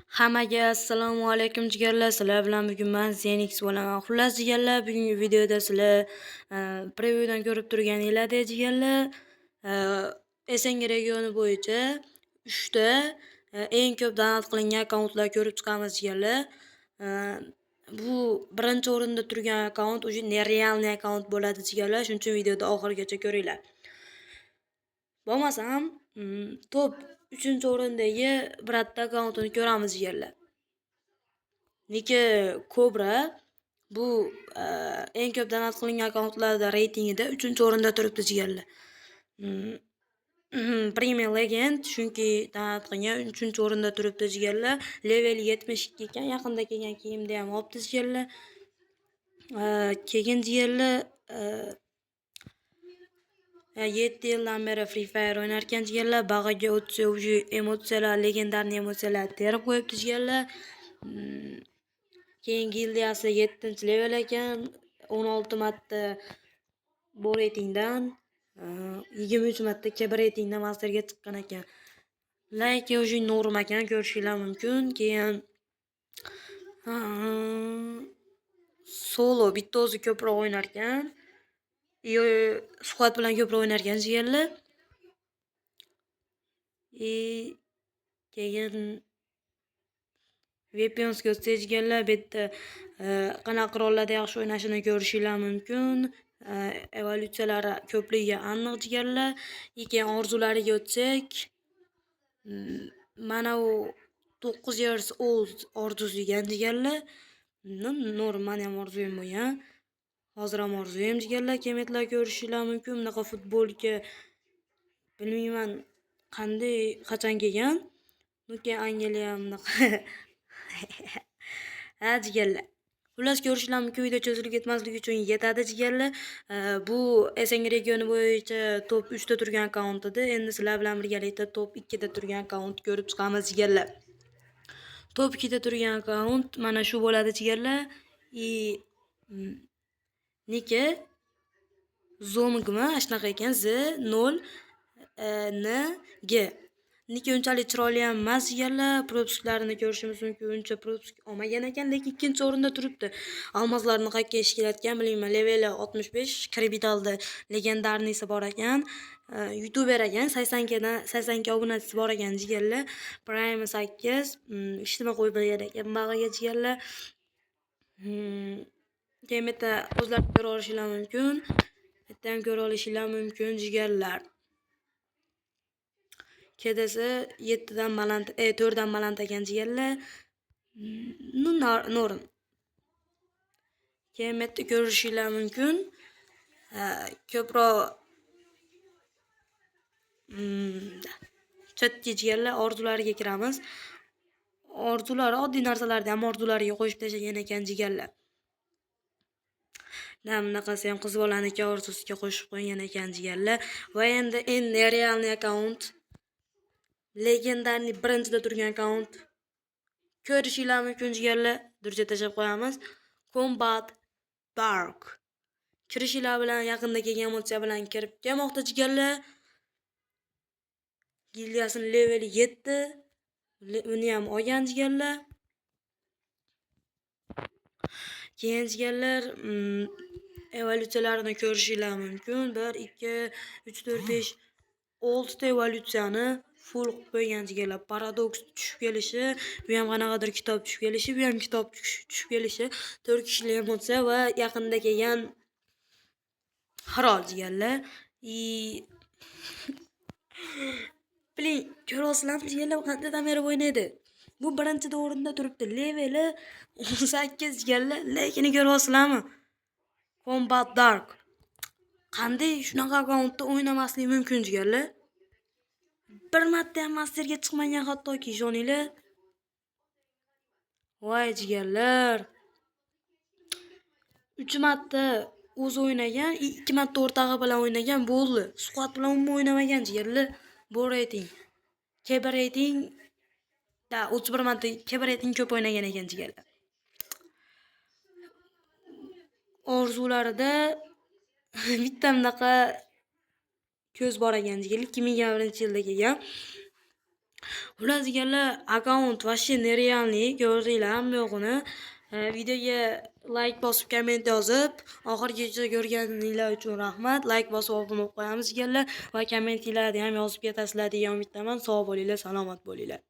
Hammaga assalomu alaykum jigarlar. Sizlar bilan bugun men Zenix bo'laman. Xullas jigarlar, bugungi videoda sizlar previewdan ko'rib turganinglardek jigarlar, Esengi regioni bo'yicha 3 ta eng ko'p download qilingan akkauntlar ko'rib chiqamiz jigarlar. Bu birinchi o'rinda turgan akkaunt уже nerealniy akkaunt bo'ladi jigarlar. Shuning uchun videoda oxirigacha ko'ringlar. Bo'lmasam, top 3-o'rindagi bitta akkauntini ko'ramiz jigarlar. Niki Cobra bu eng ko'p download qilingan akkauntlarda reytingida 3-o'rinda turibdi jigarlar. Premier Legend chunki download qilgan 3-o'rinda turibdi jigarlar. Level 72 ekan, yaqinda kelgan kiyimda ham olibdi jigarlar. Keyin jigarlar 7 yildan beri Free Fire o'ynar ekan jigarlar. Bag'iga o'tsa уже emotsiyalar, legendarniy emotsiyalar terib qo'yibdi jigarlar. Keyin gildiyasi 7-level ekan, 16 marta bu reytingdan 23 marta kebir reytingdan masterga chiqqan ekan. Like уже norm ekan, ko'rishinglar mumkin. Keyin solo bitta o'zi ko'proq o'ynar ekan. Suhbat bilan ko'proq o'ynar ekan jigarlar. Keyin Weaponsga o'tsak jigarlar, bu yerda qanaqa qurollarda yaxshi o'ynashini ko'rishinglar mumkin. Evolyutsiyalari ko'pligi aniq jigarlar. Keyin orzulariga o'tsak, mana u 9 years old orzusi ekan jigarlar. Norm, meni ham orzuyim bo'lgan. Hozir ham orzuyim jigarlar. Kommentlar ko'rishinglar mumkin. Bunaqa futbolga bilmayman qachon kelgan. Nuke Angliya bunaqa. Ha jigarlar. Xullas ko'rishinglar mumkin, video cho'zilib ketmasligi uchun yetadi jigarlar. Bu Esengi regioni bo'yicha top 3 da turgan akkaunt edi. Endi sizlar bilan birgalikda top 2 da turgan akkaunt ko'rib chiqamiz jigarlar. Top 2 da turgan akkaunt mana shu bo'ladi jigarlar. Niki Zomigmi? Shunaqa ekan, Z0N G. Niki unchalik chiroyli ham emas jigarlar. Propiskalarni ko'rishimiz mumkin. Uncha propiska olmagan ekan, lekin 2-o'rinda turibdi. Almazlarni qayerga ish kelayotgan bilmayman. Leveli 65, kreditalda legendarniysi bor ekan. YouTuber ekan, 80 obunachisi bor ekan jigarlar. Prime 8, ishtima qo'yib bergan ekan bag'iga jigarlar. Keyin bitta o'zlar ko'ra olishinglar mumkin. Bitta ham ko'ra olishinglar mumkin jigarlar. Kedasi 7 dan baland, 4 dan baland ekan jigarlar. Norm. Keyin bitta ko'rishinglar mumkin. Ko'proq chatga jigarlar, orzulariga kiramiz. Orzulari oddiy narsalarni ham orzulariga qo'shib tashlagan ekan jigarlar. Bunaqasi ham qiz bolaniki orzusiga qo'shib qo'ygan ekan jigarlar. Va endi nerealniy akkaunt, legendarniy birinchida turgan akkaunt ko'rishinglar mumkin jigarlar. Durja tashlab qo'yamiz. Combat Dark. Kirishinglar bilan yaqinda kelgan emotsiya bilan kirib kelmoqda jigarlar. Gildiyasini leveli 7. Uni ham olgan jigarlar. Keyin jigarlar evolyutsiyalarini ko'rishinglar mumkin. 1 2 3 4 5 6 ta evolyutsiyani full qilib qo'ygan jigarlar. Paradoks tushib kelishi, bu ham qanaqadir kitob tushib kelishi, bu ham kitob tushib kelishi, 4 kishili emotsiya va yaqinda kelgan Harol jigarlar. Biling, ko'rasizlarmi jigarlar, qanday tamerib o'ynaydi? Bu birinchi o'rinda turibdi. Leveli 18 jigarlar, lekin ko'rasizlarmi? Combat Dark. Qanday shunaqa akkauntda o'ynamaslik mumkin jigarlar? Bir marta ham masterga chiqmagan hattoki ishoninglar. Voy jigarlar. 3 marta o'zi o'ynagan, 2 marta o'rtog'i bilan o'ynagan, bo'ldi. Suhbat bilan umuman o'ynamagan jigarlar. Bu reyting. Kebir reyting 31 marta kebir reyting ko'p o'ynagan ekan jigarlar. Orzularida bitta bunaqa ko'z bor ekan jigarlar. 2021-yilda kelgan. Xullas deganlar, akkaunt вообще nerealniy, ko'rdinglarmi yo'qini? Videoga like bosib, komment yozib, oxirigacha ko'rganinglar uchun rahmat. Like bosib obuna bo'lib qo'yamiz deganlar va kommentinglarni ham yozib ketasizlar degan umiddaman. Sog' bo'linglar, salomat bo'linglar.